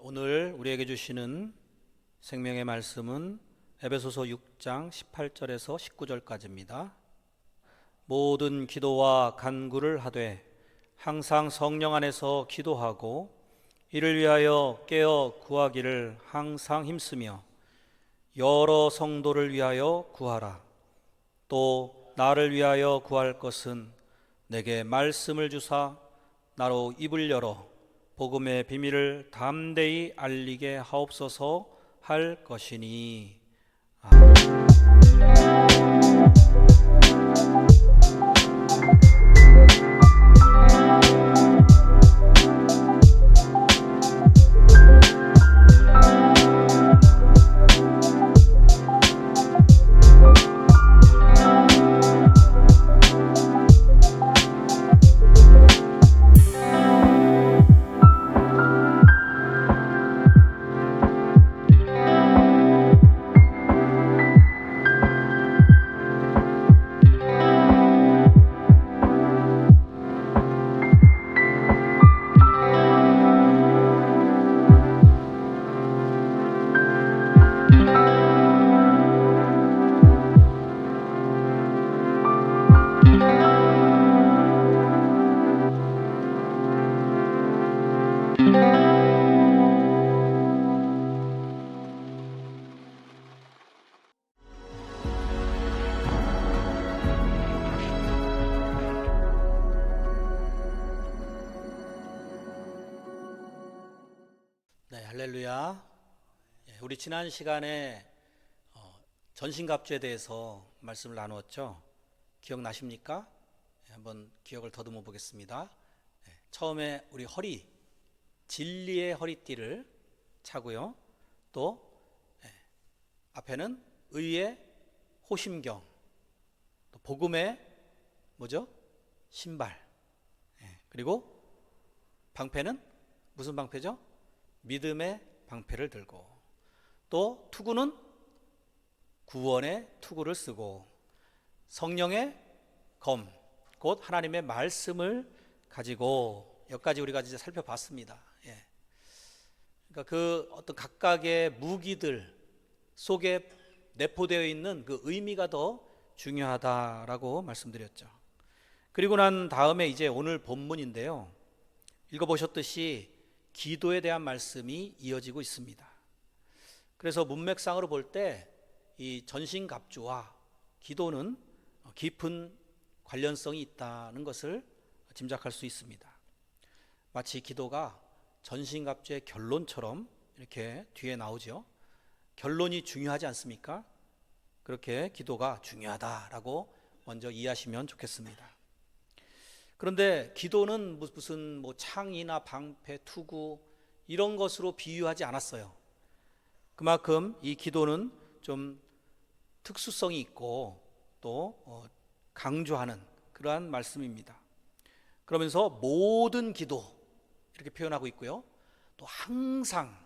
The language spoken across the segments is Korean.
오늘 우리에게 주시는 생명의 말씀은 에베소서 6장 18절에서 19절까지입니다. 모든 기도와 간구를 하되 항상 성령 안에서 기도하고 이를 위하여 깨어 구하기를 항상 힘쓰며 여러 성도를 위하여 구하라. 또 나를 위하여 구할 것은 내게 말씀을 주사 나로 입을 열어 복음의 비밀을 담대히 알리게 하옵소서 할 것이니. 네, 할렐루야. 우리 지난 시간에 전신갑주에 대해서 말씀을 나누었죠. 기억나십니까? 한번 기억을 더듬어 보겠습니다. 처음에 우리 허리, 진리의 허리띠를 차고요. 또 앞에는 의의 호심경, 또 복음의 뭐죠? 신발. 그리고 방패는 무슨 방패죠? 믿음의 방패를 들고, 또 투구는 구원의 투구를 쓰고, 성령의 검, 곧 하나님의 말씀을 가지고, 여기까지 우리가 이제 살펴봤습니다. 그러니까 그 어떤 각각의 무기들 속에 내포되어 있는 그 의미가 더 중요하다라고 말씀드렸죠. 그리고 난 다음에 이제 오늘 본문인데요, 읽어보셨듯이 기도에 대한 말씀이 이어지고 있습니다. 그래서 문맥상으로 볼 때 이 전신갑주와 기도는 깊은 관련성이 있다는 것을 짐작할 수 있습니다. 마치 기도가 전신갑주의 결론처럼 이렇게 뒤에 나오죠. 결론이 중요하지 않습니까? 그렇게 기도가 중요하다라고 먼저 이해하시면 좋겠습니다. 그런데 기도는 무슨 창이나 방패, 투구 이런 것으로 비유하지 않았어요. 그만큼 이 기도는 좀 특수성이 있고 또 강조하는 그러한 말씀입니다. 그러면서 모든 기도 이렇게 표현하고 있고요. 또 항상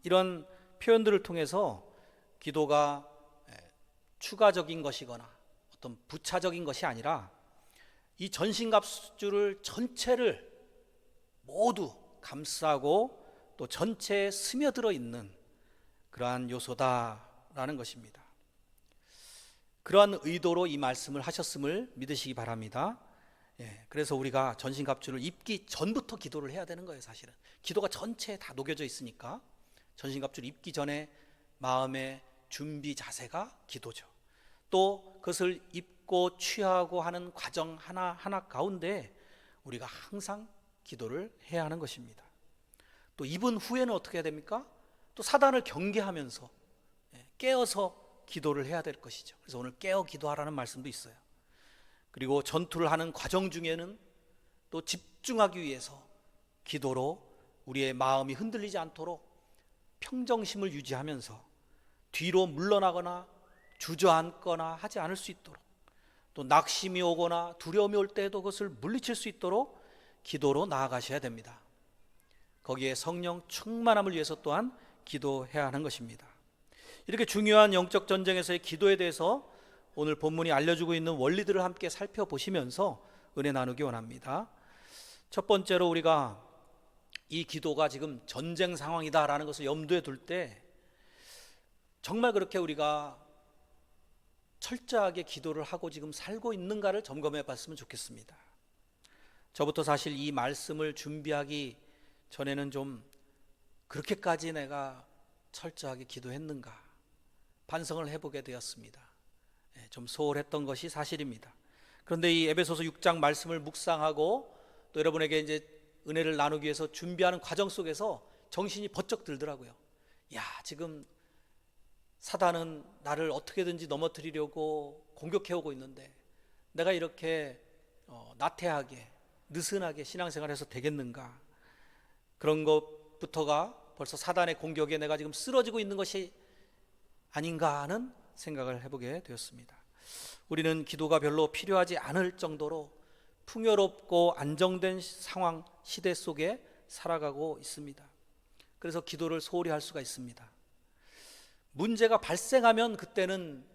이런 표현들을 통해서 기도가 추가적인 것이거나 어떤 부차적인 것이 아니라 이 전신갑주를 전체를 모두 감싸고 또 전체에 스며들어 있는 그러한 요소다라는 것입니다. 그러한 의도로 이 말씀을 하셨음을 믿으시기 바랍니다. 그래서 우리가 전신갑주를 입기 전부터 기도를 해야 되는 거예요. 사실은 기도가 전체에 다 녹여져 있으니까 전신갑주를 입기 전에 마음의 준비 자세가 기도죠. 또 그것을 입고 취하고 하는 과정 하나하나 가운데 우리가 항상 기도를 해야 하는 것입니다. 또 입은 후에는 어떻게 해야 됩니까? 또 사단을 경계하면서 깨어서 기도를 해야 될 것이죠. 그래서 오늘 깨어 기도하라는 말씀도 있어요. 그리고 전투를 하는 과정 중에는 또 집중하기 위해서 기도로 우리의 마음이 흔들리지 않도록 평정심을 유지하면서 뒤로 물러나거나 주저앉거나 하지 않을 수 있도록, 또 낙심이 오거나 두려움이 올 때에도 그것을 물리칠 수 있도록 기도로 나아가셔야 됩니다. 거기에 성령 충만함을 위해서 또한 기도해야 하는 것입니다. 이렇게 중요한 영적 전쟁에서의 기도에 대해서 오늘 본문이 알려주고 있는 원리들을 함께 살펴보시면서 은혜 나누기 원합니다. 첫 번째로 우리가 이 기도가 지금 전쟁 상황이다라는 것을 염두에 둘 때 정말 그렇게 우리가 철저하게 기도를 하고 지금 살고 있는가를 점검해 봤으면 좋겠습니다. 저부터 사실 이 말씀을 준비하기 전에는 좀 그렇게까지 내가 철저하게 기도했는가 반성을 해보게 되었습니다. 좀 소홀했던 것이 사실입니다. 그런데 이 에베소서 6장 말씀을 묵상하고 또 여러분에게 이제 은혜를 나누기 위해서 준비하는 과정 속에서 정신이 번쩍 들더라고요. 야, 지금 사단은 나를 어떻게든지 넘어뜨리려고 공격해오고 있는데 내가 이렇게 나태하게 느슨하게 신앙생활해서 되겠는가? 그런 것부터가 벌써 사단의 공격에 내가 지금 쓰러지고 있는 것이 아닌가 하는 생각을 해보게 되었습니다. 우리는 기도가 별로 필요하지 않을 정도로 풍요롭고 안정된 상황, 시대 속에 살아가고 있습니다. 그래서 기도를 소홀히 할 수가 있습니다. 문제가 발생하면 그때는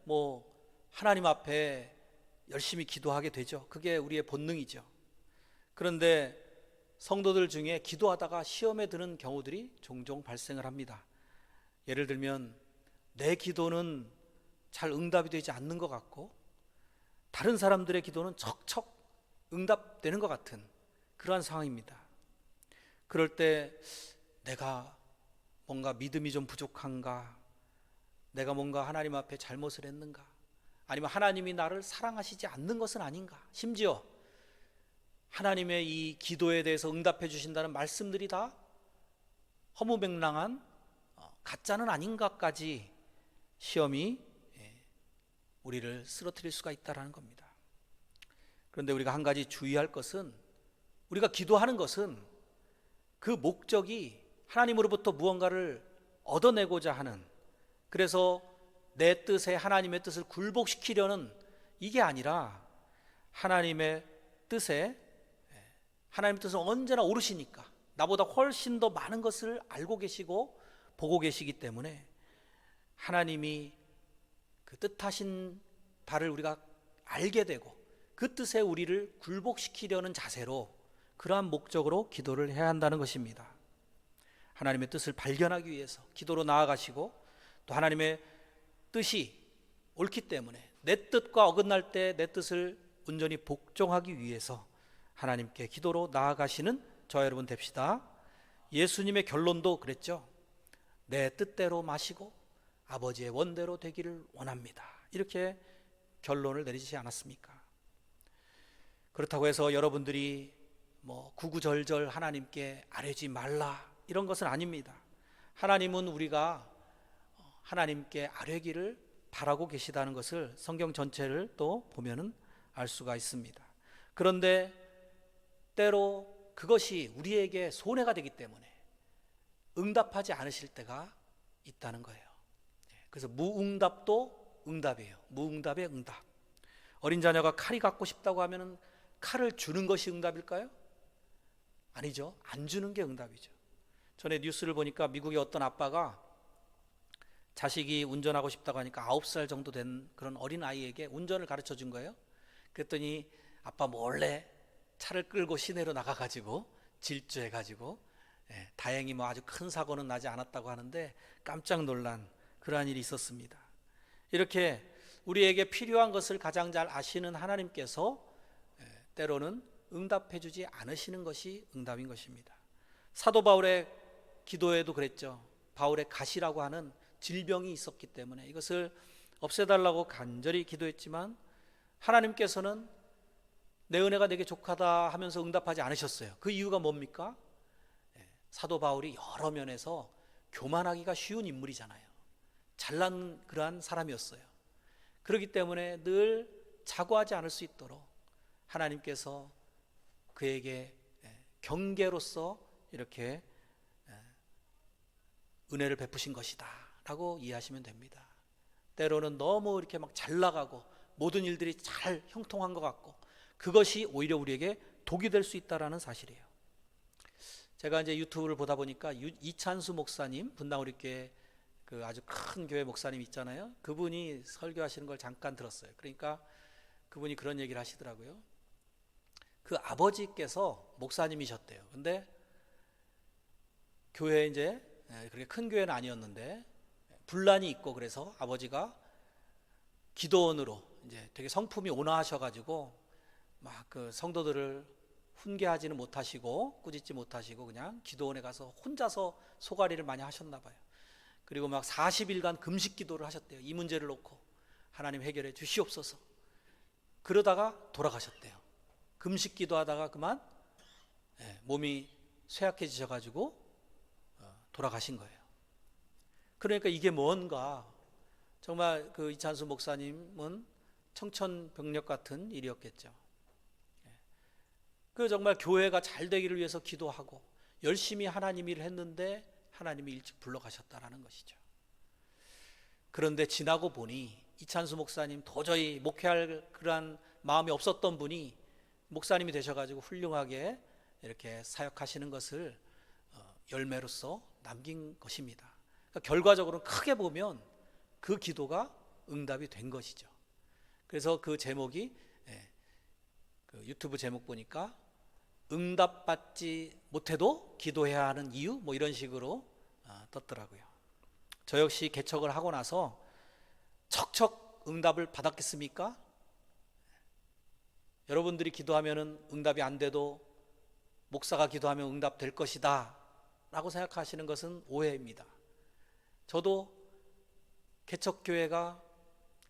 하나님 앞에 열심히 기도하게 되죠. 그게 우리의 본능이죠. 그런데 성도들 중에 기도하다가 시험에 드는 경우들이 종종 발생을 합니다. 예를 들면 내 기도는 잘 응답이 되지 않는 것 같고 다른 사람들의 기도는 척척 응답되는 것 같은 그러한 상황입니다. 그럴 때 내가 뭔가 믿음이 좀 부족한가? 내가 뭔가 하나님 앞에 잘못을 했는가? 아니면 하나님이 나를 사랑하시지 않는 것은 아닌가? 심지어 하나님의 이 기도에 대해서 응답해 주신다는 말씀들이 다 허무맹랑한 가짜는 아닌가까지 시험이 우리를 쓰러뜨릴 수가 있다는 겁니다. 그런데 우리가 한 가지 주의할 것은 우리가 기도하는 것은 그 목적이 하나님으로부터 무언가를 얻어내고자 하는, 그래서 내 뜻에 하나님의 뜻을 굴복시키려는 이게 아니라 하나님의 뜻은 언제나 옳으시니까 나보다 훨씬 더 많은 것을 알고 계시고 보고 계시기 때문에 하나님이 그 뜻하신 바를 우리가 알게 되고 그 뜻에 우리를 굴복시키려는 자세로 그러한 목적으로 기도를 해야 한다는 것입니다. 하나님의 뜻을 발견하기 위해서 기도로 나아가시고 또 하나님의 뜻이 옳기 때문에 내 뜻과 어긋날 때 내 뜻을 온전히 복종하기 위해서 하나님께 기도로 나아가시는 저와 여러분 됩시다. 예수님의 결론도 그랬죠. 내 뜻대로 마시고 아버지의 원대로 되기를 원합니다. 이렇게 결론을 내리지 않았습니까? 그렇다고 해서 여러분들이 구구절절 하나님께 아뢰지 말라 이런 것은 아닙니다. 하나님은 우리가 하나님께 아뢰기를 바라고 계시다는 것을 성경 전체를 또 보면은 알 수가 있습니다. 그런데 때로 그것이 우리에게 손해가 되기 때문에 응답하지 않으실 때가 있다는 거예요. 그래서 무응답도 응답이에요. 무응답의 응답. 어린 자녀가 칼이 갖고 싶다고 하면은 칼을 주는 것이 응답일까요? 아니죠. 안 주는 게 응답이죠. 전에 뉴스를 보니까 미국의 어떤 아빠가 자식이 운전하고 싶다고 하니까 9살 정도 된 그런 어린 아이에게 운전을 가르쳐 준 거예요. 그랬더니 아빠 몰래 차를 끌고 시내로 나가가지고 질주해가지고 다행히 아주 큰 사고는 나지 않았다고 하는데 깜짝 놀란 그러한 일이 있었습니다. 이렇게 우리에게 필요한 것을 가장 잘 아시는 하나님께서 때로는 응답해 주지 않으시는 것이 응답인 것입니다. 사도 바울의 기도에도 그랬죠. 바울의 가시라고 하는 질병이 있었기 때문에 이것을 없애달라고 간절히 기도했지만 하나님께서는 내 은혜가 내게 족하다 하면서 응답하지 않으셨어요. 그 이유가 뭡니까? 사도 바울이 여러 면에서 교만하기가 쉬운 인물이잖아요. 잘난 그러한 사람이었어요. 그렇기 때문에 늘 자고하지 않을 수 있도록 하나님께서 그에게 경계로서 이렇게 은혜를 베푸신 것이다 라고 이해하시면 됩니다. 때로는 너무 이렇게 잘 나가고 모든 일들이 잘 형통한 것 같고 그것이 오히려 우리에게 독이 될 수 있다는 사실이에요. 제가 이제 유튜브를 보다 보니까 이찬수 목사님, 분당우리교회 그 아주 큰 교회 목사님 있잖아요. 그분이 설교하시는 걸 잠깐 들었어요. 그러니까 그분이 그런 얘기를 하시더라고요. 그 아버지께서 목사님이셨대요. 근데 교회 이제 그렇게 큰 교회는 아니었는데 분란이 있고 그래서 아버지가 기도원으로 이제 되게 성품이 온화하셔가지고 막 그 성도들을 훈계하지는 못하시고 꾸짖지 못하시고 그냥 기도원에 가서 혼자서 소가리를 많이 하셨나 봐요. 그리고 막 40일간 금식 기도를 하셨대요. 이 문제를 놓고 하나님 해결해 주시옵소서. 그러다가 돌아가셨대요. 금식 기도하다가 그만 몸이 쇠약해지셔가지고 돌아가신 거예요. 그러니까 이게 뭔가 정말 그 이찬수 목사님은 청천벽력 같은 일이었겠죠. 그 정말 교회가 잘 되기를 위해서 기도하고 열심히 하나님 일을 했는데 하나님이 일찍 불러가셨다라는 것이죠. 그런데 지나고 보니 이찬수 목사님 도저히 목회할 그러한 마음이 없었던 분이 목사님이 되셔가지고 훌륭하게 이렇게 사역하시는 것을 열매로서 남긴 것입니다. 그러니까 결과적으로 크게 보면 그 기도가 응답이 된 것이죠. 그래서 그 제목이 그 유튜브 제목 보니까 응답받지 못해도 기도해야 하는 이유 뭐 이런 식으로 떴더라고요. 저 역시 개척을 하고 나서 척척 응답을 받았겠습니까? 여러분들이 기도하면 응답이 안 돼도 목사가 기도하면 응답될 것이다 라고 생각하시는 것은 오해입니다. 저도 개척교회가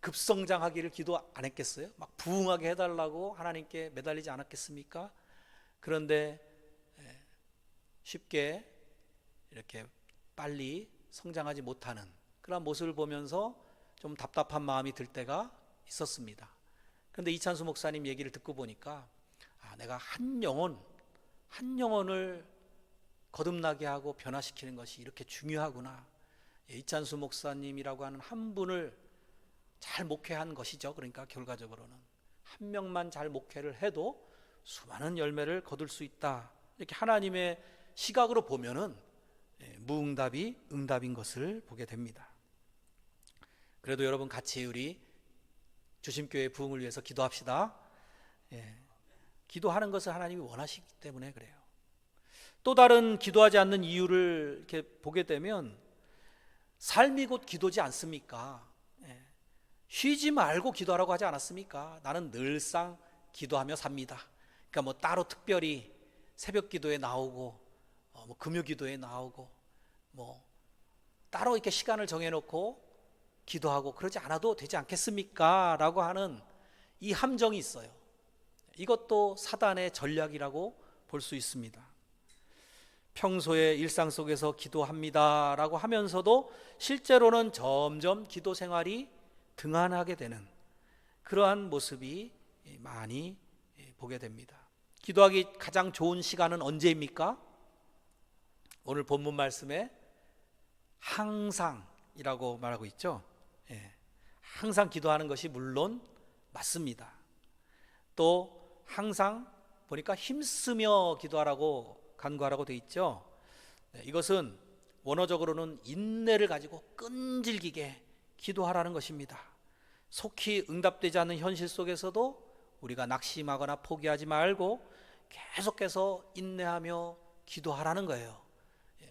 급성장하기를 기도 안 했겠어요? 막 부흥하게 해달라고 하나님께 매달리지 않았겠습니까? 그런데 쉽게 이렇게 빨리 성장하지 못하는 그런 모습을 보면서 좀 답답한 마음이 들 때가 있었습니다. 그런데 이찬수 목사님 얘기를 듣고 보니까 내가 한 영혼을 거듭나게 하고 변화시키는 것이 이렇게 중요하구나. 이찬수 목사님이라고 하는 한 분을 잘 목회한 것이죠. 그러니까 결과적으로는 한 명만 잘 목회를 해도 수많은 열매를 거둘 수 있다. 이렇게 하나님의 시각으로 보면은 무응답이 응답인 것을 보게 됩니다. 그래도 여러분 같이 우리 주심교회 부흥을 위해서 기도합시다. 기도하는 것을 하나님이 원하시기 때문에 그래요. 또 다른 기도하지 않는 이유를 이렇게 보게 되면 삶이 곧 기도지 않습니까? 쉬지 말고 기도하라고 하지 않았습니까? 나는 늘상 기도하며 삽니다. 그러니까 뭐 따로 특별히 새벽 기도에 나오고 뭐 금요 기도에 나오고 뭐 따로 이렇게 시간을 정해놓고 기도하고 그러지 않아도 되지 않겠습니까? 라고 하는 이 함정이 있어요. 이것도 사단의 전략이라고 볼 수 있습니다. 평소에 일상 속에서 기도합니다 라고 하면서도 실제로는 점점 기도 생활이 등한하게 되는 그러한 모습이 많이 보게 됩니다. 기도하기 가장 좋은 시간은 언제입니까? 오늘 본문 말씀에 항상이라고 말하고 있죠. 항상 기도하는 것이 물론 맞습니다. 또 항상 보니까 힘쓰며 기도하라고 간구하라고 되어 있죠. 이것은 원어적으로는 인내를 가지고 끈질기게 기도하라는 것입니다. 속히 응답되지 않는 현실 속에서도 우리가 낙심하거나 포기하지 말고 계속해서 인내하며 기도하라는 거예요.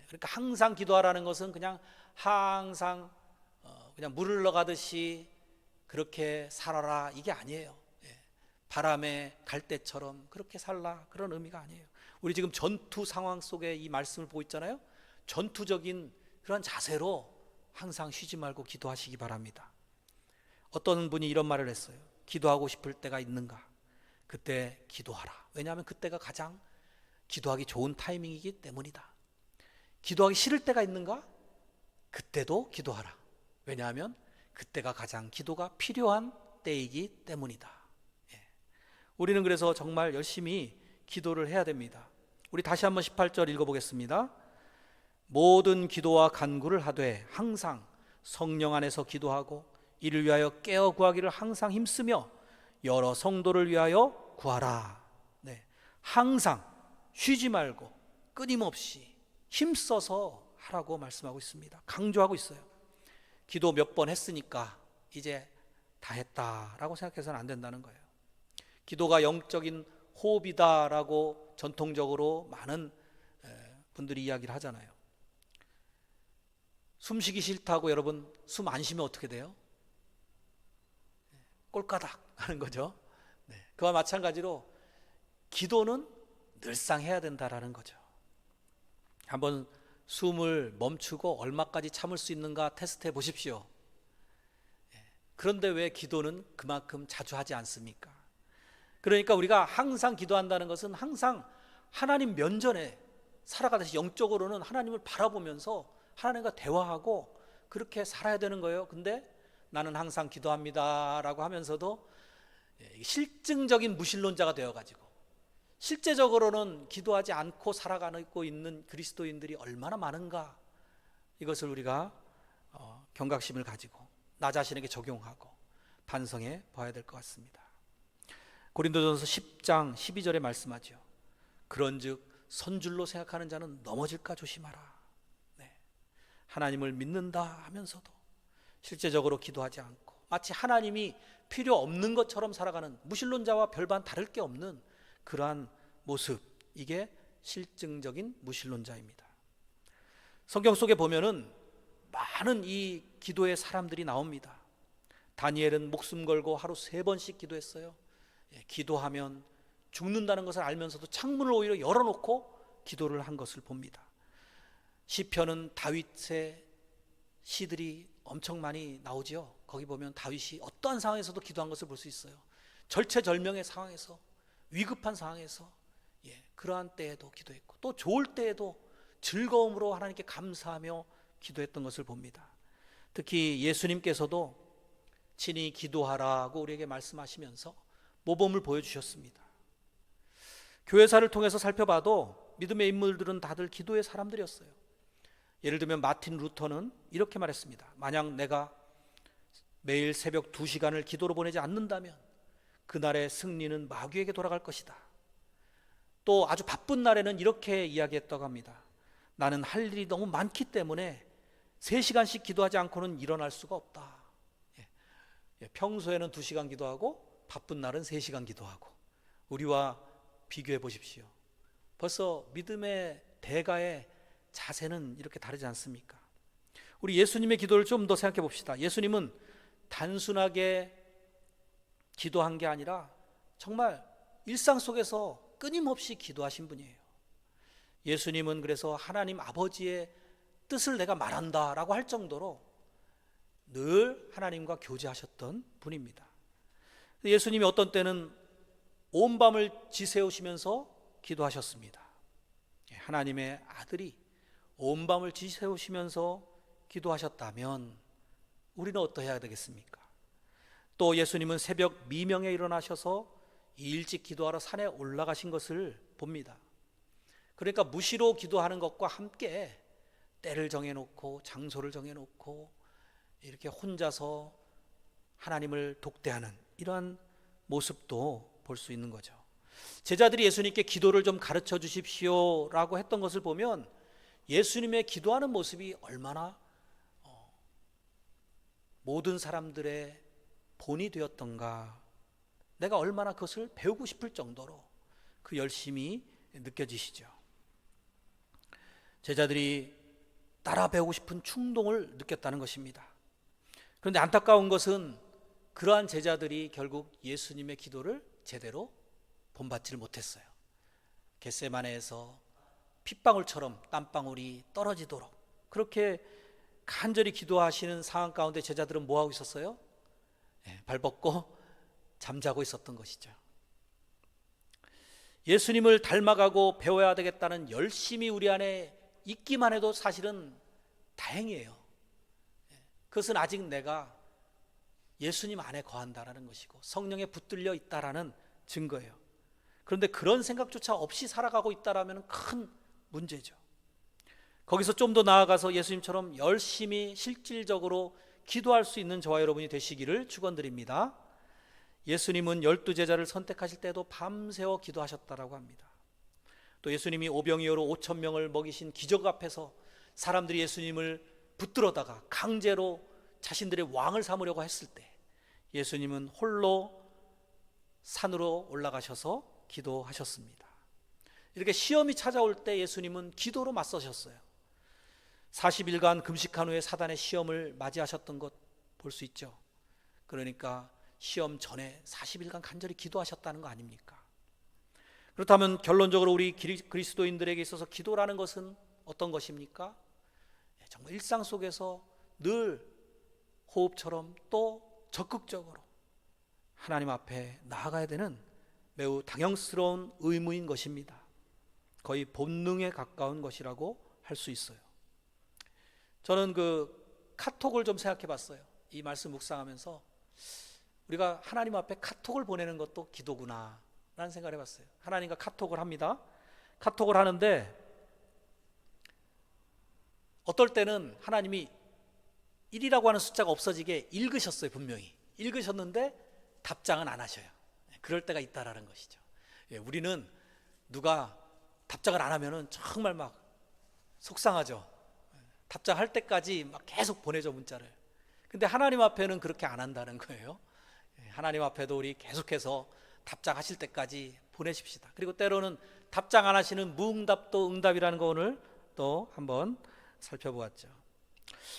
그러니까 항상 기도하라는 것은 그냥 항상 그냥 물을 넣어가듯이 그렇게 살아라 이게 아니에요. 바람에 갈 때처럼 그렇게 살라 그런 의미가 아니에요. 우리 지금 전투 상황 속에 이 말씀을 보고 있잖아요. 전투적인 그런 자세로 항상 쉬지 말고 기도하시기 바랍니다. 어떤 분이 이런 말을 했어요. 기도하고 싶을 때가 있는가? 그때 기도하라. 왜냐하면 그때가 가장 기도하기 좋은 타이밍이기 때문이다. 기도하기 싫을 때가 있는가? 그때도 기도하라. 왜냐하면 그때가 가장 기도가 필요한 때이기 때문이다. 우리는 그래서 정말 열심히 기도를 해야 됩니다. 우리 다시 한번 18절 읽어보겠습니다. 모든 기도와 간구를 하되 항상 성령 안에서 기도하고 이를 위하여 깨어 구하기를 항상 힘쓰며 여러 성도를 위하여 구하라. 항상 쉬지 말고 끊임없이 힘써서 하라고 말씀하고 있습니다. 강조하고 있어요. 기도 몇 번 했으니까 이제 다 했다라고 생각해서는 안 된다는 거예요. 기도가 영적인 호흡이다라고 전통적으로 많은 분들이 이야기를 하잖아요. 숨쉬기 싫다고 여러분 숨 안 쉬면 어떻게 돼요? 꼴까닥 하는 거죠. 네. 그와 마찬가지로 기도는 늘상 해야 된다라는 거죠. 한번 숨을 멈추고 얼마까지 참을 수 있는가 테스트해 보십시오. 그런데 왜 기도는 그만큼 자주 하지 않습니까? 그러니까 우리가 항상 기도한다는 것은 항상 하나님 면전에 살아가듯이 영적으로는 하나님을 바라보면서 하나님과 대화하고 그렇게 살아야 되는 거예요. 근데 나는 항상 기도합니다 라고 하면서도 실증적인 무신론자가 되어가지고 실제적으로는 기도하지 않고 살아가고 있는 그리스도인들이 얼마나 많은가, 이것을 우리가 경각심을 가지고 나 자신에게 적용하고 반성해 봐야 될 것 같습니다. 고린도전서 10장 12절에 말씀하죠. 그런즉 선줄로 생각하는 자는 넘어질까 조심하라. 네. 하나님을 믿는다 하면서도 실제적으로 기도하지 않고 마치 하나님이 필요 없는 것처럼 살아가는 무신론자와 별반 다를 게 없는 그러한 모습, 이게 실증적인 무신론자입니다. 성경 속에 보면은 많은 이 기도의 사람들이 나옵니다. 다니엘은 목숨 걸고 하루 3번씩 기도했어요. 기도하면 죽는다는 것을 알면서도 창문을 오히려 열어놓고 기도를 한 것을 봅니다. 시편은 다윗의 시들이 엄청 많이 나오지요. 거기 보면 다윗이 어떠한 상황에서도 기도한 것을 볼 수 있어요. 절체절명의 상황에서, 위급한 상황에서, 그러한 때에도 기도했고 또 좋을 때에도 즐거움으로 하나님께 감사하며 기도했던 것을 봅니다. 특히 예수님께서도 친히 기도하라고 우리에게 말씀하시면서 모범을 보여주셨습니다. 교회사를 통해서 살펴봐도 믿음의 인물들은 다들 기도의 사람들이었어요. 예를 들면 마틴 루터는 이렇게 말했습니다. 만약 내가 매일 새벽 2시간을 기도로 보내지 않는다면 그날의 승리는 마귀에게 돌아갈 것이다. 또 아주 바쁜 날에는 이렇게 이야기했다고 합니다. 나는 할 일이 너무 많기 때문에 3시간씩 기도하지 않고는 일어날 수가 없다. 평소에는 2시간 기도하고 바쁜 날은 3시간 기도하고, 우리와 비교해 보십시오. 벌써 믿음의 대가의 자세는 이렇게 다르지 않습니까? 우리 예수님의 기도를 좀 더 생각해 봅시다. 예수님은 단순하게 기도한 게 아니라 정말 일상 속에서 끊임없이 기도하신 분이에요. 예수님은 그래서 하나님 아버지의 뜻을 내가 말한다 라고 할 정도로 늘 하나님과 교제하셨던 분입니다. 예수님이 어떤 때는 온 밤을 지새우시면서 기도하셨습니다. 하나님의 아들이 온 밤을 지새우시면서 기도하셨다면 우리는 어떠해야 되겠습니까? 또 예수님은 새벽 미명에 일어나셔서 일찍 기도하러 산에 올라가신 것을 봅니다. 그러니까 무시로 기도하는 것과 함께 때를 정해놓고 장소를 정해놓고 이렇게 혼자서 하나님을 독대하는 이러한 모습도 볼 수 있는 거죠. 제자들이 예수님께 기도를 좀 가르쳐 주십시오 라고 했던 것을 보면 예수님의 기도하는 모습이 얼마나 모든 사람들의 본이 되었던가, 내가 얼마나 그것을 배우고 싶을 정도로 그 열심이 느껴지시죠. 제자들이 따라 배우고 싶은 충동을 느꼈다는 것입니다. 그런데 안타까운 것은 그러한 제자들이 결국 예수님의 기도를 제대로 본받지를 못했어요. 겟세마네에서 핏방울처럼 땀방울이 떨어지도록 그렇게 간절히 기도하시는 상황 가운데 제자들은 뭐하고 있었어요? 발 벗고 잠자고 있었던 것이죠. 예수님을 닮아가고 배워야 되겠다는 열심이 우리 안에 있기만 해도 사실은 다행이에요. 그것은 아직 내가 예수님 안에 거한다라는 것이고 성령에 붙들려 있다라는 증거예요. 그런데 그런 생각조차 없이 살아가고 있다라면 큰 문제죠. 거기서 좀 더 나아가서 예수님처럼 열심히 실질적으로 기도할 수 있는 저와 여러분이 되시기를 축원드립니다. 예수님은 12제자를 선택하실 때도 밤새워 기도하셨다라고 합니다. 또 예수님이 오병이어로 5,000명을 먹이신 기적 앞에서 사람들이 예수님을 붙들어다가 강제로 자신들의 왕을 삼으려고 했을 때 예수님은 홀로 산으로 올라가셔서 기도하셨습니다. 이렇게 시험이 찾아올 때 예수님은 기도로 맞서셨어요. 40일간 금식한 후에 사단의 시험을 맞이하셨던 것 볼 수 있죠. 그러니까 시험 전에 40일간 간절히 기도하셨다는 거 아닙니까? 그렇다면 결론적으로 우리 그리스도인들에게 있어서 기도라는 것은 어떤 것입니까? 정말 일상 속에서 늘 호흡처럼 또 적극적으로 하나님 앞에 나아가야 되는 매우 당연스러운 의무인 것입니다. 거의 본능에 가까운 것이라고 할 수 있어요. 저는 그 카톡을 좀 생각해 봤어요. 이 말씀 묵상하면서 우리가 하나님 앞에 카톡을 보내는 것도 기도구나 라는 생각을 해봤어요. 하나님과 카톡을 합니다. 카톡을 하는데 어떨 때는 하나님이 1이라고 하는 숫자가 없어지게 읽으셨어요. 분명히 읽으셨는데 답장은 안 하셔요. 그럴 때가 있다라는 것이죠. 우리는 누가 답장을 안 하면은 정말 막 속상하죠. 답장할 때까지 막 계속 보내죠, 문자를. 근데 하나님 앞에는 그렇게 안 한다는 거예요. 하나님 앞에도 우리 계속해서 답장하실 때까지 보내십시다. 그리고 때로는 답장 안 하시는 무응답도 응답이라는 거 오늘 또 한번 살펴보았죠.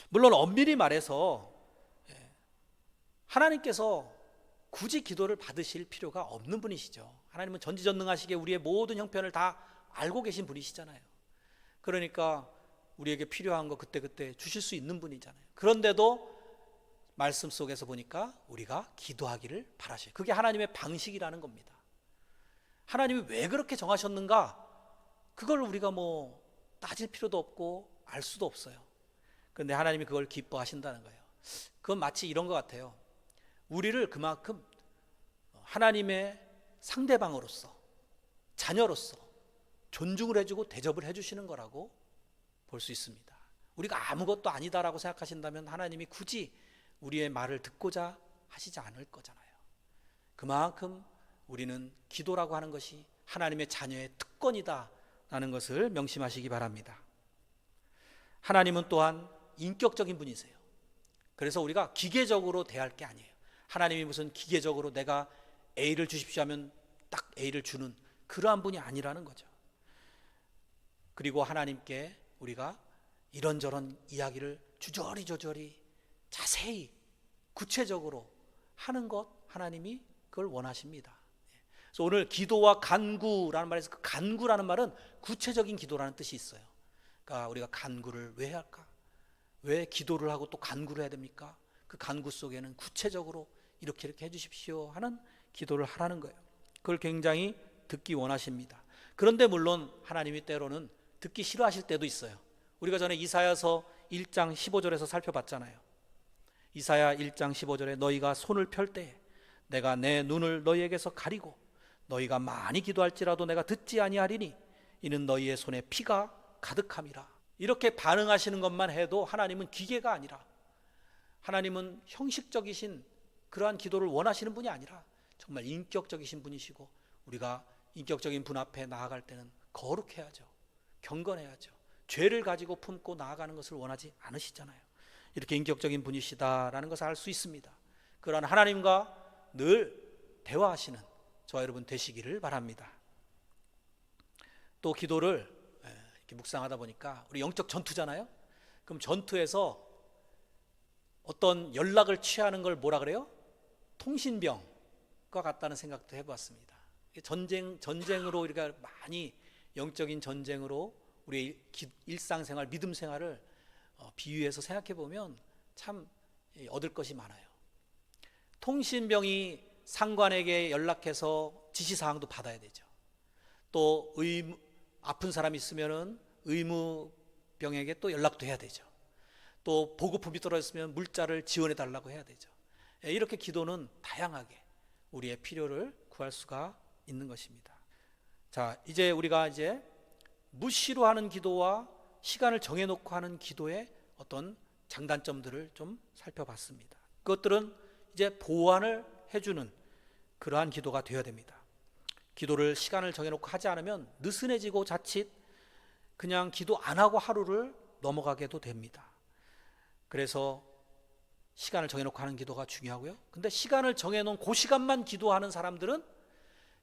물론 엄밀히 말해서 하나님께서 굳이 기도를 받으실 필요가 없는 분이시죠. 하나님은 전지전능하시게 우리의 모든 형편을 다 알고 계신 분이시잖아요. 그러니까 우리에게 필요한 거 그때그때 주실 수 있는 분이잖아요. 그런데도 말씀 속에서 보니까 우리가 기도하기를 바라셔요. 그게 하나님의 방식이라는 겁니다. 하나님이 왜 그렇게 정하셨는가? 그걸 우리가 뭐 따질 필요도 없고 알 수도 없어요. 그런데 하나님이 그걸 기뻐하신다는 거예요. 그건 마치 이런 것 같아요. 우리를 그만큼 하나님의 상대방으로서, 자녀로서 존중을 해주고 대접을 해주시는 거라고 볼 수 있습니다. 우리가 아무것도 아니다라고 생각하신다면 하나님이 굳이 우리의 말을 듣고자 하시지 않을 거잖아요. 그만큼 우리는 기도라고 하는 것이 하나님의 자녀의 특권이다라는 것을 명심하시기 바랍니다. 하나님은 또한 인격적인 분이세요. 그래서 우리가 기계적으로 대할 게 아니에요. 하나님이 무슨 기계적으로 내가 A를 주십시오 하면 딱 A를 주는 그러한 분이 아니라는 거죠. 그리고 하나님께 우리가 이런저런 이야기를 조절히 자세히 구체적으로 하는 것 하나님이 그걸 원하십니다. 그래서 오늘 기도와 간구라는 말에서 그 간구라는 말은 구체적인 기도라는 뜻이 있어요. 그러니까 우리가 간구를 왜 할까? 왜 기도를 하고 또 간구를 해야 됩니까? 그 간구 속에는 구체적으로 이렇게 해주십시오 하는 기도를 하라는 거예요. 그걸 굉장히 듣기 원하십니다. 그런데 물론 하나님이 때로는 듣기 싫어하실 때도 있어요. 우리가 전에 이사야서 1장 15절에서 살펴봤잖아요. 이사야 1장 15절에 너희가 손을 펼 때에 내가 내 눈을 너희에게서 가리고 너희가 많이 기도할지라도 내가 듣지 아니하리니 이는 너희의 손에 피가 가득함이라. 이렇게 반응하시는 것만 해도 하나님은 기계가 아니라 하나님은 형식적이신 그러한 기도를 원하시는 분이 아니라 정말 인격적이신 분이시고 우리가 인격적인 분 앞에 나아갈 때는 거룩해야죠. 경건해야죠. 죄를 가지고 품고 나아가는 것을 원하지 않으시잖아요. 이렇게 인격적인 분이시다라는 것을 알 수 있습니다. 그러한 하나님과 늘 대화하시는 저와 여러분 되시기를 바랍니다. 또 기도를 이렇게 묵상하다 보니까 우리 영적 전투잖아요. 그럼 전투에서 어떤 연락을 취하는 걸 뭐라 그래요? 통신병과 같다는 생각도 해보았습니다. 전쟁으로 우리가 많이 영적인 전쟁으로 우리의 일상생활, 믿음생활을 비유해서 생각해 보면 참 얻을 것이 많아요. 통신병이 상관에게 연락해서 지시사항도 받아야 되죠. 또 아픈 사람이 있으면 의무병에게 또 연락도 해야 되죠. 또 보급품이 떨어졌으면 물자를 지원해 달라고 해야 되죠. 이렇게 기도는 다양하게 우리의 필요를 구할 수가 있는 것입니다. 자, 이제 우리가 무시로 하는 기도와 시간을 정해놓고 하는 기도의 어떤 장단점들을 좀 살펴봤습니다. 그것들은 이제 보완을 해주는 그러한 기도가 되어야 됩니다. 기도를 시간을 정해놓고 하지 않으면 느슨해지고 자칫 그냥 기도 안 하고 하루를 넘어가게도 됩니다. 그래서 시간을 정해놓고 하는 기도가 중요하고요. 근데 시간을 정해놓은 그 시간만 기도하는 사람들은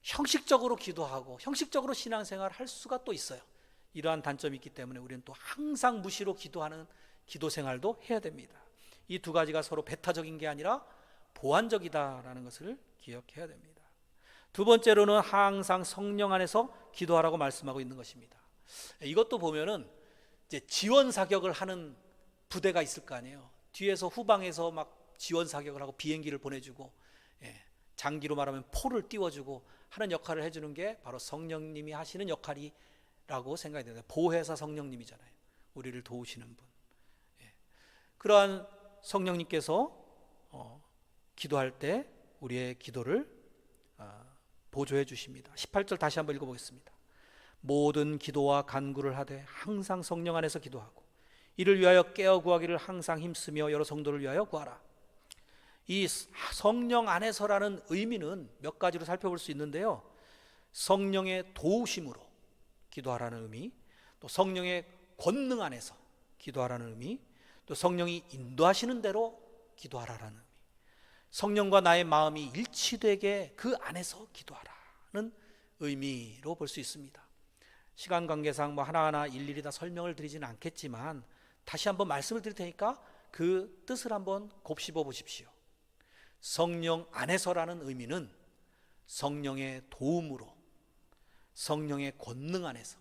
형식적으로 기도하고 형식적으로 신앙생활을 할 수가 또 있어요. 이러한 단점이 있기 때문에 우리는 또 항상 무시로 기도하는 기도 생활도 해야 됩니다. 이 두 가지가 서로 배타적인 게 아니라 보완적이다라는 것을 기억해야 됩니다. 두 번째로는 항상 성령 안에서 기도하라고 말씀하고 있는 것입니다. 이것도 보면은 이제 지원 사격을 하는 부대가 있을 거 아니에요. 뒤에서 후방에서 막 지원 사격을 하고 비행기를 보내주고, 장기로 말하면 포를 띄워주고 하는 역할을 해주는 게 바로 성령님이 하시는 역할이라고 생각이 됩니다. 보혜사 성령님이잖아요. 우리를 도우시는 분. 그러한 성령님께서 기도할 때 우리의 기도를 보조해 주십니다. 18절 다시 한번 읽어보겠습니다. 모든 기도와 간구를 하되 항상 성령 안에서 기도하고 이를 위하여 깨어 구하기를 항상 힘쓰며 여러 성도를 위하여 구하라. 이 성령 안에서라는 의미는 몇 가지로 살펴볼 수 있는데요. 성령의 도우심으로 기도하라는 의미, 또 성령의 권능 안에서 기도하라는 의미, 또 성령이 인도하시는 대로 기도하라는 의미, 성령과 나의 마음이 일치되게 그 안에서 기도하라는 의미로 볼 수 있습니다. 시간 관계상 뭐 하나하나 일일이 다 설명을 드리지는 않겠지만 다시 한번 말씀을 드릴 테니까 그 뜻을 한번 곱씹어 보십시오. 성령 안에서라는 의미는 성령의 도움으로, 성령의 권능 안에서,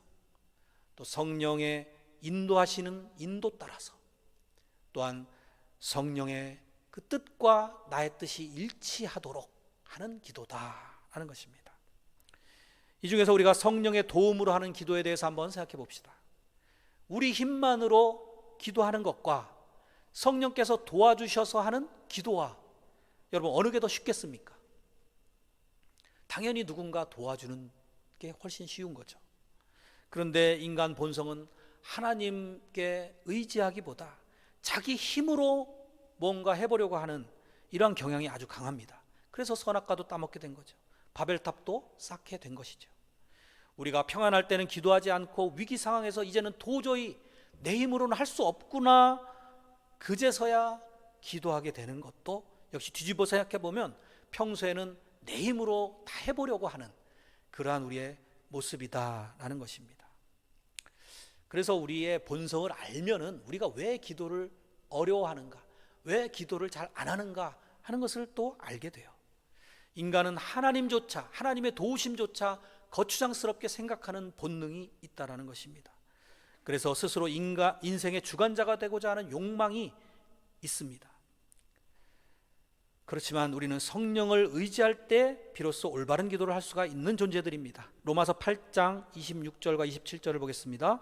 또 성령의 인도하시는 인도 따라서, 또한 성령의 그 뜻과 나의 뜻이 일치하도록 하는 기도다라는 것입니다. 이 중에서 우리가 성령의 도움으로 하는 기도에 대해서 한번 생각해 봅시다. 우리 힘만으로 기도하는 것과 성령께서 도와주셔서 하는 기도와 여러분 어느 게 더 쉽겠습니까? 당연히 누군가 도와주는 게 훨씬 쉬운 거죠. 그런데 인간 본성은 하나님께 의지하기보다 자기 힘으로 뭔가 해보려고 하는 이러한 경향이 아주 강합니다. 그래서 선악과도 따먹게 된 거죠. 바벨탑도 쌓게 된 것이죠. 우리가 평안할 때는 기도하지 않고 위기 상황에서 이제는 도저히 내 힘으로는 할 수 없구나 그제서야 기도하게 되는 것도 역시 뒤집어 생각해 보면 평소에는 내 힘으로 다 해보려고 하는 그러한 우리의 모습이다라는 것입니다. 그래서 우리의 본성을 알면은 우리가 왜 기도를 어려워하는가, 왜 기도를 잘 안 하는가 하는 것을 또 알게 돼요. 인간은 하나님조차, 하나님의 도우심조차 거추장스럽게 생각하는 본능이 있다라는 것입니다. 그래서 스스로 인생의 주관자가 되고자 하는 욕망이 있습니다. 그렇지만 우리는 성령을 의지할 때 비로소 올바른 기도를 할 수가 있는 존재들입니다. 로마서 8장 26절과 27절을 보겠습니다.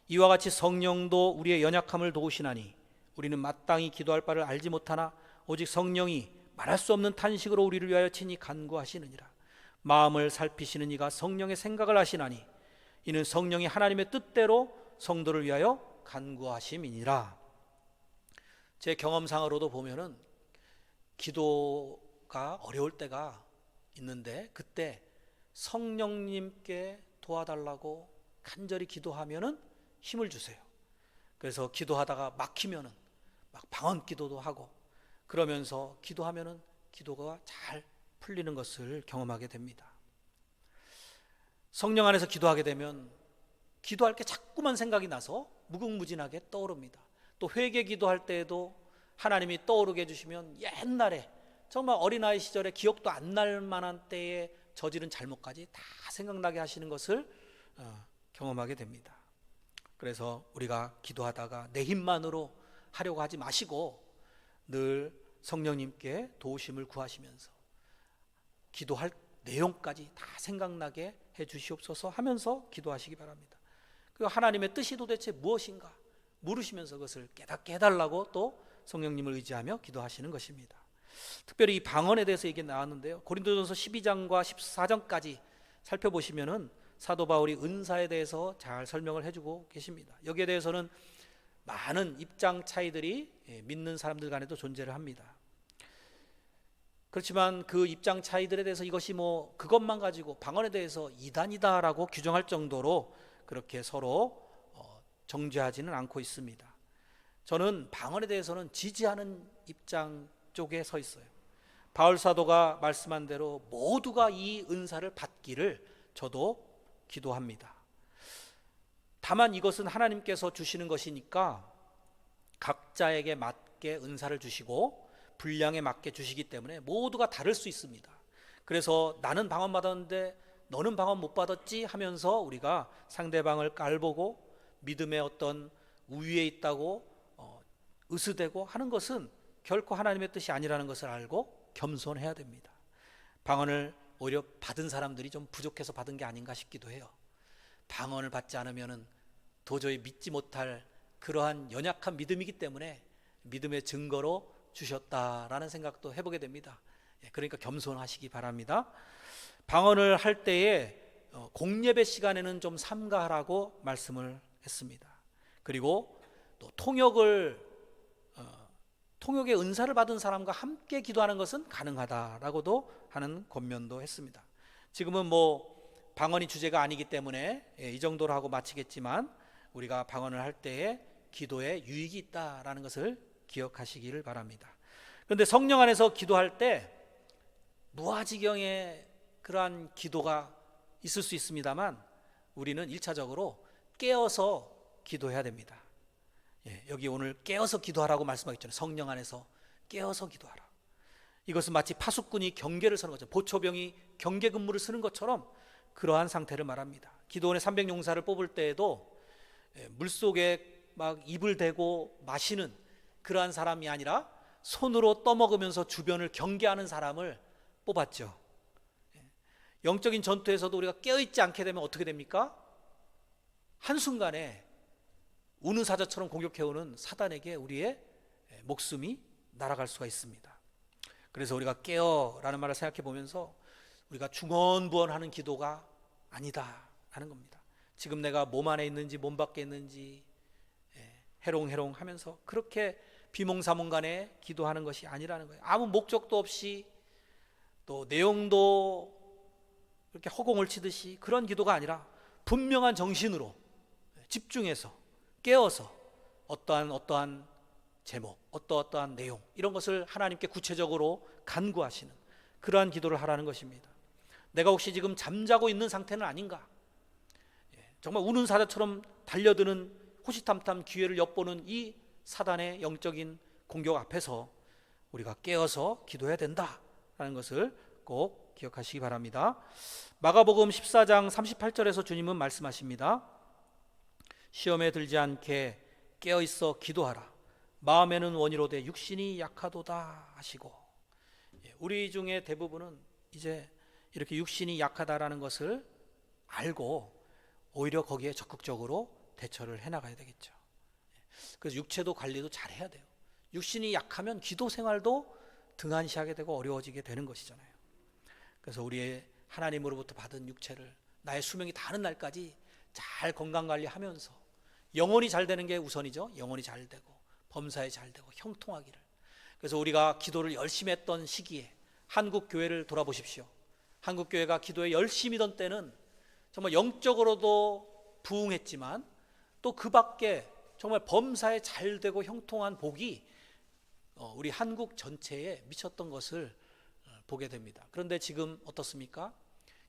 이와 같이 성령도 우리의 연약함을 도우시나니 우리는 마땅히 기도할 바를 알지 못하나 오직 성령이 말할 수 없는 탄식으로 우리를 위하여 친히 간구하시느니라. 마음을 살피시는 이가 성령의 생각을 하시나니 이는 성령이 하나님의 뜻대로 성도를 위하여 간구하심이니라. 제 경험상으로도 보면은 기도가 어려울 때가 있는데 그때 성령님께 도와달라고 간절히 기도하면은 힘을 주세요. 그래서 기도하다가 막히면은 막 방언 기도도 하고 그러면서 기도하면은 기도가 잘 풀리는 것을 경험하게 됩니다. 성령 안에서 기도하게 되면 기도할 게 자꾸만 생각이 나서 무궁무진하게 떠오릅니다. 또 회개 기도할 때에도 하나님이 떠오르게 해주시면 옛날에 정말 어린아이 시절에 기억도 안 날 만한 때에 저지른 잘못까지 다 생각나게 하시는 것을 경험하게 됩니다. 그래서 우리가 기도하다가 내 힘만으로 하려고 하지 마시고 늘 성령님께 도우심을 구하시면서 기도할 내용까지 다 생각나게 해 주시옵소서 하면서 기도하시기 바랍니다. 그리고 하나님의 뜻이 도대체 무엇인가 물으시면서 그것을 깨닫게 해달라고 또 성령님을 의지하며 기도하시는 것입니다. 특별히 이 방언에 대해서 얘기 나왔는데요. 고린도전서 12장과 14장까지 살펴보시면은 사도 바울이 은사에 대해서 잘 설명을 해주고 계십니다. 여기에 대해서는 많은 입장 차이들이 믿는 사람들 간에도 존재를 합니다. 그렇지만 그 입장 차이들에 대해서 이것이 뭐 그것만 가지고 방언에 대해서 이단이다라고 규정할 정도로 그렇게 서로 정죄하지는 않고 있습니다. 저는 방언에 대해서는 지지하는 입장 쪽에 서 있어요. 바울 사도가 말씀한 대로 모두가 이 은사를 받기를 저도 기도합니다. 다만 이것은 하나님께서 주시는 것이니까 각자에게 맞게 은사를 주시고 분량에 맞게 주시기 때문에 모두가 다를 수 있습니다. 그래서 나는 방언 받았는데 너는 방언 못 받았지 하면서 우리가 상대방을 깔보고 믿음의 어떤 우위에 있다고 으스대고 하는 것은 결코 하나님의 뜻이 아니라는 것을 알고 겸손해야 됩니다. 방언을 오히려 받은 사람들이 좀 부족해서 받은 게 아닌가 싶기도 해요. 방언을 받지 않으면 도저히 믿지 못할 그러한 연약한 믿음이기 때문에 믿음의 증거로 주셨다라는 생각도 해보게 됩니다. 그러니까 겸손하시기 바랍니다. 방언을 할 때에 공예배 시간에는 좀 삼가하라고 말씀을 했습니다. 그리고 또 통역의 은사를 받은 사람과 함께 기도하는 것은 가능하다라고도 하는 권면도 했습니다. 지금은 뭐 방언이 주제가 아니기 때문에 이 정도로 하고 마치겠지만 우리가 방언을 할 때에 기도에 유익이 있다라는 것을 기억하시기를 바랍니다. 그런데 성령 안에서 기도할 때 무아지경의 그러한 기도가 있을 수 있습니다만 우리는 1차적으로 깨어서 기도해야 됩니다. 여기 오늘 깨어서 기도하라고 말씀하셨잖아요. 성령 안에서 깨어서 기도하라. 이것은 마치 파수꾼이 경계를 서는 것처럼, 보초병이 경계 근무를 서는 것처럼 그러한 상태를 말합니다. 기도원의 300용사를 뽑을 때에도 물속에 막 입을 대고 마시는 그러한 사람이 아니라 손으로 떠먹으면서 주변을 경계하는 사람을 뽑았죠. 영적인 전투에서도 우리가 깨어있지 않게 되면 어떻게 됩니까? 한순간에 우는 사자처럼 공격해오는 사단에게 우리의 목숨이 날아갈 수가 있습니다. 그래서 우리가 깨어라는 말을 생각해 보면서 우리가 중언부언하는 기도가 아니다 하는 겁니다. 지금 내가 몸 안에 있는지 몸 밖에 있는지 해롱해롱 하면서 그렇게 비몽사몽간에 기도하는 것이 아니라는 거예요. 아무 목적도 없이 또 내용도 그렇게 허공을 치듯이 그런 기도가 아니라 분명한 정신으로 집중해서 깨어서 어떠한 제목, 어떠한 내용 이런 것을 하나님께 구체적으로 간구하시는 그러한 기도를 하라는 것입니다. 내가 혹시 지금 잠자고 있는 상태는 아닌가? 정말 우는 사자처럼 달려드는 호시탐탐 기회를 엿보는 이 사단의 영적인 공격 앞에서 우리가 깨어서 기도해야 된다라는 것을 꼭 기억하시기 바랍니다. 마가복음 14장 38절에서 주님은 말씀하십니다. 시험에 들지 않게 깨어있어 기도하라. 마음에는 원이로되 육신이 약하도다 하시고, 우리 중에 대부분은 이제 이렇게 육신이 약하다라는 것을 알고 오히려 거기에 적극적으로 대처를 해나가야 되겠죠. 그래서 육체도 관리도 잘 해야 돼요. 육신이 약하면 기도 생활도 등한시하게 되고 어려워지게 되는 것이잖아요. 그래서 우리의 하나님으로부터 받은 육체를 나의 수명이 다하는 날까지 잘 건강관리하면서 영혼이 잘 되는 게 우선이죠. 영혼이 잘 되고 범사에 잘 되고 형통하기를. 그래서 우리가 기도를 열심히 했던 시기에 한국 교회를 돌아보십시오. 한국 교회가 기도에 열심히던 때는 정말 영적으로도 부흥했지만 또 그 밖에 정말 범사에 잘 되고 형통한 복이 우리 한국 전체에 미쳤던 것을 보게 됩니다. 그런데 지금 어떻습니까?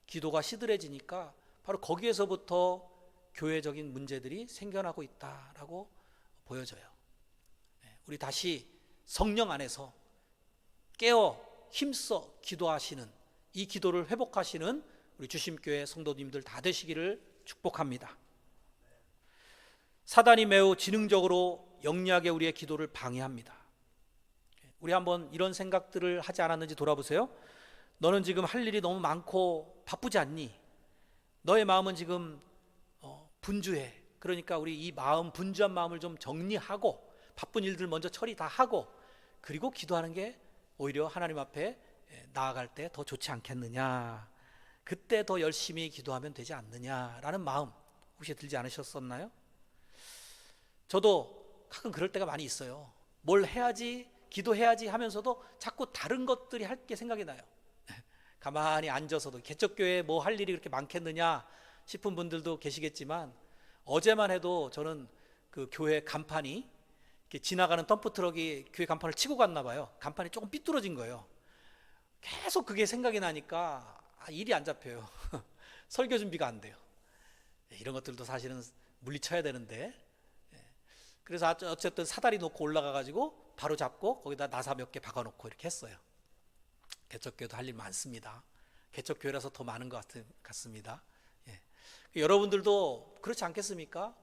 기도가 시들해지니까 바로 거기에서부터 교회적인 문제들이 생겨나고 있다라고 보여져요. 우리 다시 성령 안에서 깨어 힘써 기도하시는 이 기도를 회복하시는 우리 주심교회 성도님들 다 되시기를 축복합니다. 사단이 매우 지능적으로 영리하게 우리의 기도를 방해합니다. 우리 한번 이런 생각들을 하지 않았는지 돌아보세요. 너는 지금 할 일이 너무 많고 바쁘지 않니? 너의 마음은 지금 분주해. 그러니까 우리 이 마음, 분주한 마음을 좀 정리하고 바쁜 일들 먼저 처리 다 하고 그리고 기도하는 게 오히려 하나님 앞에 나아갈 때 더 좋지 않겠느냐, 그때 더 열심히 기도하면 되지 않느냐라는 마음 혹시 들지 않으셨었나요? 저도 가끔 그럴 때가 많이 있어요. 뭘 해야지, 기도해야지 하면서도 자꾸 다른 것들이 할 게 생각이 나요. 가만히 앉아서도 개척교회에 뭐 할 일이 그렇게 많겠느냐 싶은 분들도 계시겠지만 어제만 해도 저는 그 교회 간판이 이렇게 지나가는 덤프트럭이 교회 간판을 치고 갔나 봐요. 간판이 조금 삐뚤어진 거예요. 계속 그게 생각이 나니까 일이 안 잡혀요. 설교 준비가 안 돼요. 이런 것들도 사실은 물리쳐야 되는데. 그래서 어쨌든 사다리 놓고 올라가 가지고 바로 잡고 거기다 나사 몇 개 박아 놓고 이렇게 했어요. 개척교회도 할 일 많습니다. 개척교회라서 더 많은 것 같습니다. 예. 여러분들도 그렇지 않겠습니까?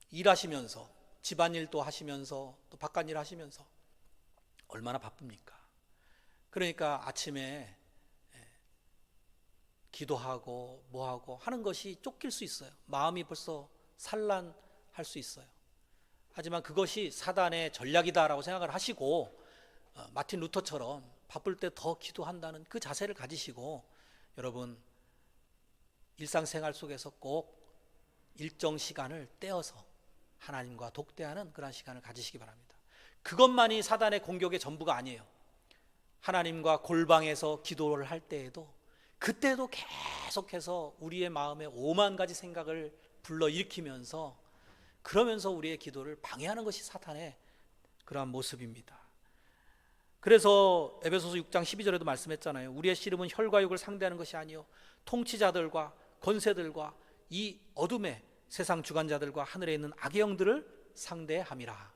일하시면서 집안일도 하시면서 또 바깥일 하시면서 얼마나 바쁩니까? 그러니까 아침에 기도하고 뭐하고 하는 것이 쫓길 수 있어요. 마음이 벌써 산란할 수 있어요. 하지만 그것이 사단의 전략이다라고 생각을 하시고 마틴 루터처럼 바쁠 때 더 기도한다는 그 자세를 가지시고 여러분 일상생활 속에서 꼭 일정 시간을 떼어서 하나님과 독대하는 그런 시간을 가지시기 바랍니다. 그것만이 사단의 공격의 전부가 아니에요. 하나님과 골방에서 기도를 할 때에도 그때도 계속해서 우리의 마음에 오만 가지 생각을 불러일으키면서 그러면서 우리의 기도를 방해하는 것이 사탄의 그러한 모습입니다. 그래서 에베소서 6장 12절에도 말씀했잖아요. 우리의 씨름은 혈과 육을 상대하는 것이 아니요 통치자들과 권세들과 이 어둠의 세상 주관자들과 하늘에 있는 악의 영들을 상대함이라.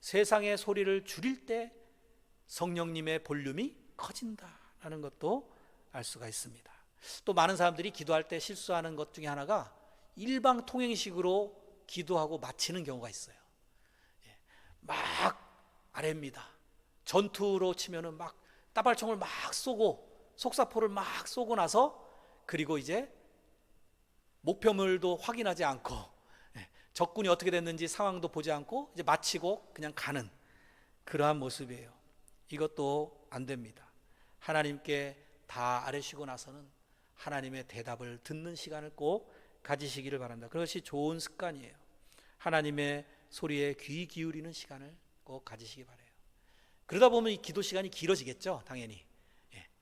세상의 소리를 줄일 때 성령님의 볼륨이 커진다라는 것도 알 수가 있습니다. 또 많은 사람들이 기도할 때 실수하는 것 중에 하나가 일방통행식으로 기도하고 마치는 경우가 있어요. 막 아래입니다. 전투로 치면은 막 따발총을 막 쏘고 속사포를 막 쏘고 나서 그리고 이제 목표물도 확인하지 않고 적군이 어떻게 됐는지 상황도 보지 않고 이제 마치고 그냥 가는 그러한 모습이에요. 이것도 안 됩니다. 하나님께 다 아뢰시고 나서는 하나님의 대답을 듣는 시간을 꼭 가지시기를 바랍니다. 그것이 좋은 습관이에요. 하나님의 소리에 귀 기울이는 시간을 꼭 가지시기 바라요. 그러다 보면 이 기도 시간이 길어지겠죠. 당연히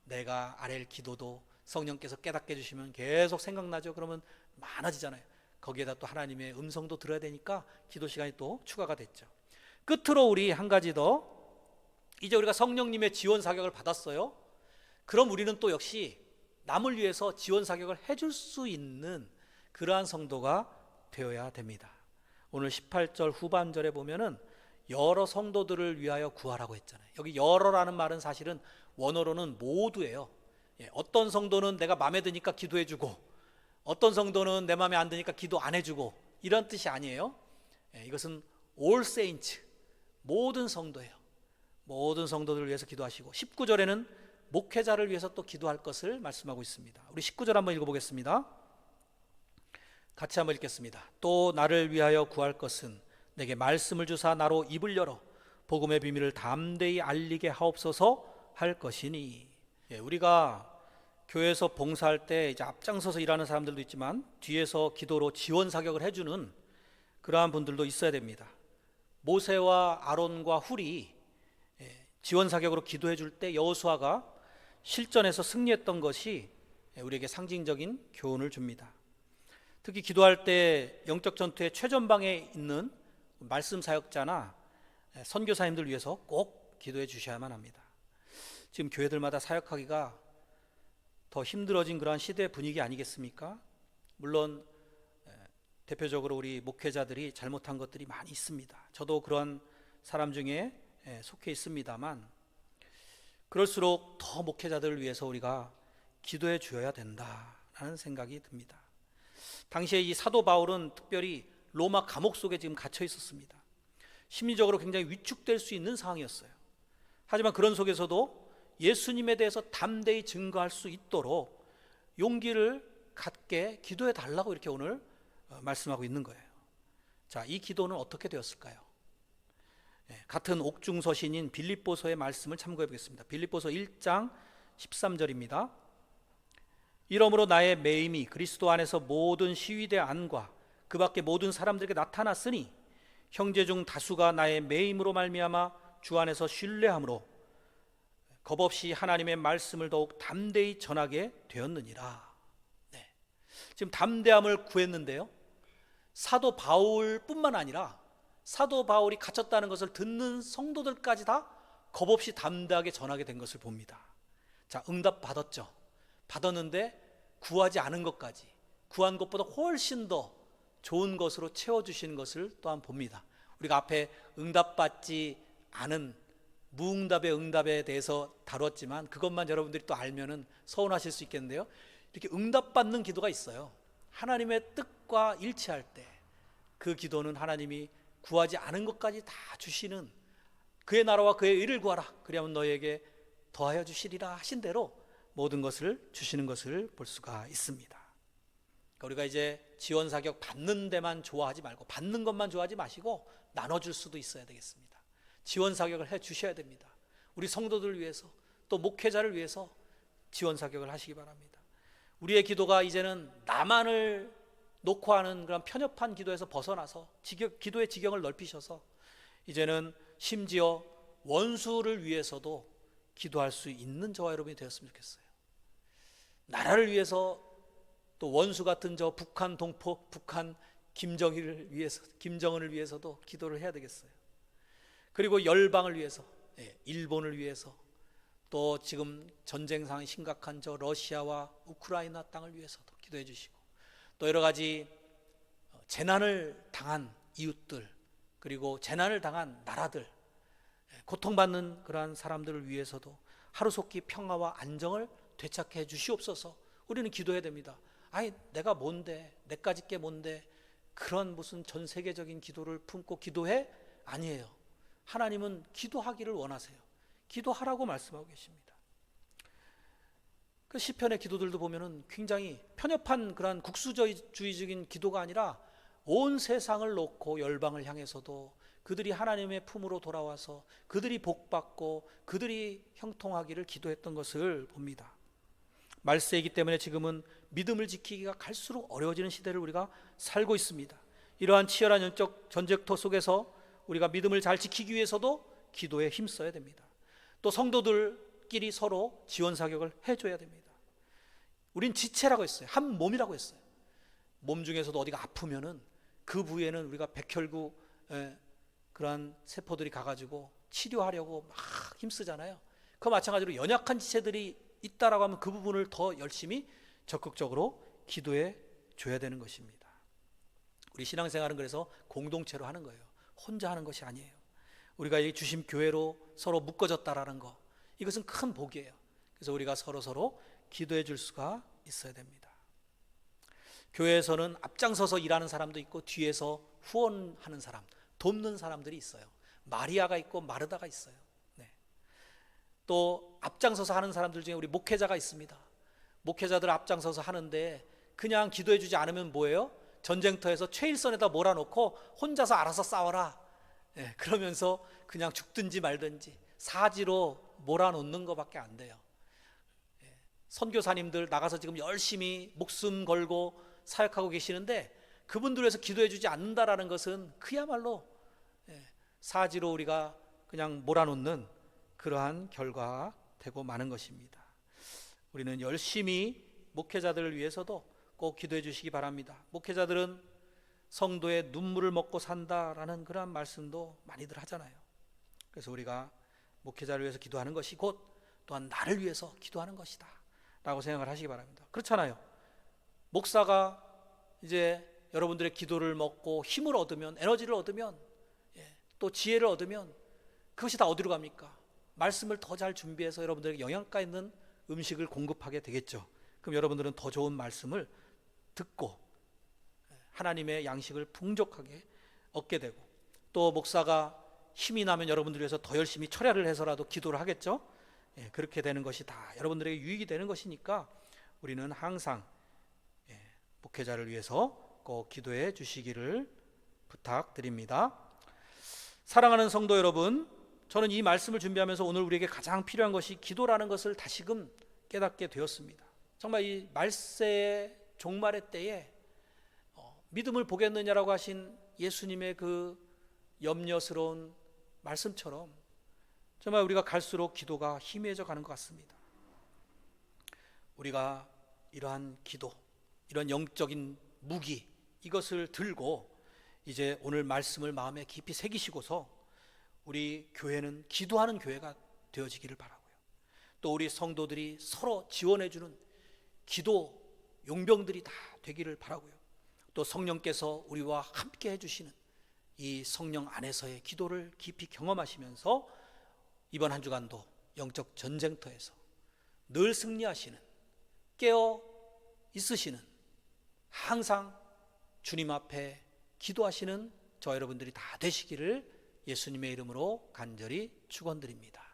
내가 아랠 기도도 성령께서 깨닫게 해주시면 계속 생각나죠. 그러면 많아지잖아요. 거기에다 또 하나님의 음성도 들어야 되니까 기도 시간이 또 추가가 됐죠. 끝으로 우리 한 가지 더, 이제 우리가 성령님의 지원 사격을 받았어요. 그럼 우리는 또 역시 남을 위해서 지원 사격을 해줄 수 있는 그러한 성도가 되어야 됩니다. 오늘 18절 후반절에 보면은 여러 성도들을 위하여 구하라고 했잖아요. 여기 여러라는 말은 사실은 원어로는 모두예요. 어떤 성도는 내가 마음에 드니까 기도해주고 어떤 성도는 내 마음에 안 드니까 기도 안 해주고 이런 뜻이 아니에요. 이것은 all saints, 모든 성도예요. 모든 성도들을 위해서 기도하시고 19절에는 목회자를 위해서 또 기도할 것을 말씀하고 있습니다. 우리 19절 한번 읽어보겠습니다. 같이 한번 읽겠습니다. 또 나를 위하여 구할 것은 내게 말씀을 주사 나로 입을 열어 복음의 비밀을 담대히 알리게 하옵소서 할 것이니. 우리가 교회에서 봉사할 때 이제 앞장서서 일하는 사람들도 있지만 뒤에서 기도로 지원 사격을 해주는 그러한 분들도 있어야 됩니다. 모세와 아론과 훌이 지원 사격으로 기도해 줄 때 여호수아가 실전에서 승리했던 것이 우리에게 상징적인 교훈을 줍니다. 특히 기도할 때 영적 전투의 최전방에 있는 말씀 사역자나 선교사님들 위해서 꼭 기도해 주셔야만 합니다. 지금 교회들마다 사역하기가 더 힘들어진 그러한 시대 분위기 아니겠습니까? 물론 대표적으로 우리 목회자들이 잘못한 것들이 많이 있습니다. 저도 그런 사람 중에 속해 있습니다만 그럴수록 더 목회자들을 위해서 우리가 기도해 주어야 된다라는 생각이 듭니다. 당시에 이 사도 바울은 특별히 로마 감옥 속에 지금 갇혀 있었습니다. 심리적으로 굉장히 위축될 수 있는 상황이었어요. 하지만 그런 속에서도 예수님에 대해서 담대히 증거할 수 있도록 용기를 갖게 기도해 달라고 이렇게 오늘 말씀하고 있는 거예요. 자, 이 기도는 어떻게 되었을까요? 같은 옥중서신인 빌립보서의 말씀을 참고해 보겠습니다. 빌립보서 1장 13절입니다. 이러므로 나의 매임이 그리스도 안에서 모든 시위대 안과 그 밖에 모든 사람들에게 나타났으니 형제 중 다수가 나의 매임으로 말미암아 주 안에서 신뢰함으로 겁없이 하나님의 말씀을 더욱 담대히 전하게 되었느니라. 지금 담대함을 구했는데요, 사도 바울뿐만 아니라 사도 바울이 갇혔다는 것을 듣는 성도들까지 다 겁없이 담대하게 전하게 된 것을 봅니다. 자, 응답 받았죠. 받았는데 구하지 않은 것까지, 구한 것보다 훨씬 더 좋은 것으로 채워주시는 것을 또한 봅니다. 우리가 앞에 응답받지 않은 무응답의 응답에 대해서 다뤘지만 그것만 여러분들이 또 알면은 서운하실 수 있겠는데요, 이렇게 응답받는 기도가 있어요. 하나님의 뜻과 일치할 때 그 기도는 하나님이 구하지 않은 것까지 다 주시는, 그의 나라와 그의 의를 구하라 그리하면 너희에게 더하여 주시리라 하신 대로 모든 것을 주시는 것을 볼 수가 있습니다. 그러니까 우리가 이제 지원 사격 받는 데만 좋아하지 말고, 받는 것만 좋아하지 마시고 나눠줄 수도 있어야 되겠습니다. 지원 사격을 해 주셔야 됩니다. 우리 성도들을 위해서, 또 목회자를 위해서 지원 사격을 하시기 바랍니다. 우리의 기도가 이제는 나만을 놓고 하는 그런 편협한 기도에서 벗어나서 기도의 지경을 넓히셔서 이제는 심지어 원수를 위해서도 기도할 수 있는 저와 여러분이 되었으면 좋겠어요. 나라를 위해서, 또 원수 같은 저 북한 동포, 북한 김정은을 위해서도 기도를 해야 되겠어요. 그리고 열방을 위해서, 일본을 위해서, 또 지금 전쟁 상황이 심각한 저 러시아와 우크라이나 땅을 위해서도 기도해 주시고, 또 여러 가지 재난을 당한 이웃들, 그리고 재난을 당한 나라들, 고통받는 그러한 사람들을 위해서도 하루속히 평화와 안정을 되찾게 해 주시옵소서. 우리는 기도해야 됩니다. 아니 내가 뭔데, 내까짓 게 뭔데 그런 무슨 전 세계적인 기도를 품고 기도해? 아니에요. 하나님은 기도하기를 원하세요. 기도하라고 말씀하고 계십니다. 그 시편의 기도들도 보면은 굉장히 편협한 그러한 국수주의적인 기도가 아니라 온 세상을 놓고 열방을 향해서도 그들이 하나님의 품으로 돌아와서 그들이 복받고 그들이 형통하기를 기도했던 것을 봅니다. 말세이기 때문에 지금은 믿음을 지키기가 갈수록 어려워지는 시대를 우리가 살고 있습니다. 이러한 치열한 영적 전쟁터 속에서 우리가 믿음을 잘 지키기 위해서도 기도에 힘써야 됩니다. 또 성도들끼리 서로 지원 사격을 해줘야 됩니다. 우린 지체라고 했어요. 한 몸이라고 했어요. 몸 중에서도 어디가 아프면은 그 부위에는 우리가 백혈구 그러한 세포들이 가가지고 치료하려고 막 힘쓰잖아요. 그 마찬가지로 연약한 지체들이 있다라고 하면 그 부분을 더 열심히 적극적으로 기도해 줘야 되는 것입니다. 우리 신앙생활은 그래서 공동체로 하는 거예요. 혼자 하는 것이 아니에요. 우리가 이 주심 교회로 서로 묶어졌다라는 거, 이것은 큰 복이에요. 그래서 우리가 서로 기도해 줄 수가 있어야 됩니다. 교회에서는 앞장서서 일하는 사람도 있고 뒤에서 후원하는 사람, 돕는 사람들이 있어요. 마리아가 있고 마르다가 있어요. 또 앞장서서 하는 사람들 중에 우리 목회자가 있습니다. 목회자들 앞장서서 하는데 그냥 기도해 주지 않으면 뭐예요? 전쟁터에서 최일선에다 몰아놓고 혼자서 알아서 싸워라, 그러면서 그냥 죽든지 말든지 사지로 몰아놓는 것밖에 안 돼요. 선교사님들 나가서 지금 열심히 목숨 걸고 사역하고 계시는데 그분들 위해서 기도해 주지 않는다라는 것은 그야말로 사지로 우리가 그냥 몰아놓는 그러한 결과가 되고 마는 것입니다. 우리는 열심히 목회자들을 위해서도 꼭 기도해 주시기 바랍니다. 목회자들은 성도의 눈물을 먹고 산다라는 그러한 말씀도 많이들 하잖아요. 그래서 우리가 목회자를 위해서 기도하는 것이 곧 또한 나를 위해서 기도하는 것이다 라고 생각을 하시기 바랍니다. 그렇잖아요. 목사가 이제 여러분들의 기도를 먹고 힘을 얻으면, 에너지를 얻으면, 또 지혜를 얻으면 그것이 다 어디로 갑니까? 말씀을 더 잘 준비해서 여러분들에게 영양가 있는 음식을 공급하게 되겠죠. 그럼 여러분들은 더 좋은 말씀을 듣고 하나님의 양식을 풍족하게 얻게 되고, 또 목사가 힘이 나면 여러분들 위해서 더 열심히 철야를 해서라도 기도를 하겠죠. 그렇게 되는 것이 다 여러분들에게 유익이 되는 것이니까 우리는 항상 목회자를 위해서 꼭 기도해 주시기를 부탁드립니다. 사랑하는 성도 여러분, 저는 이 말씀을 준비하면서 오늘 우리에게 가장 필요한 것이 기도라는 것을 다시금 깨닫게 되었습니다. 정말 이 말세의 종말의 때에 믿음을 보겠느냐라고 하신 예수님의 그 염려스러운 말씀처럼 정말 우리가 갈수록 기도가 희미해져 가는 것 같습니다. 우리가 이러한 기도, 이런 영적인 무기, 이것을 들고 이제 오늘 말씀을 마음에 깊이 새기시고서 우리 교회는 기도하는 교회가 되어지기를 바라고요. 또 우리 성도들이 서로 지원해주는 기도 용병들이 다 되기를 바라고요. 또 성령께서 우리와 함께 해주시는 이 성령 안에서의 기도를 깊이 경험하시면서 이번 한 주간도 영적 전쟁터에서 늘 승리하시는, 깨어 있으시는, 항상 주님 앞에 기도하시는 저와 여러분들이 다 되시기를 예수님의 이름으로 간절히 축원드립니다.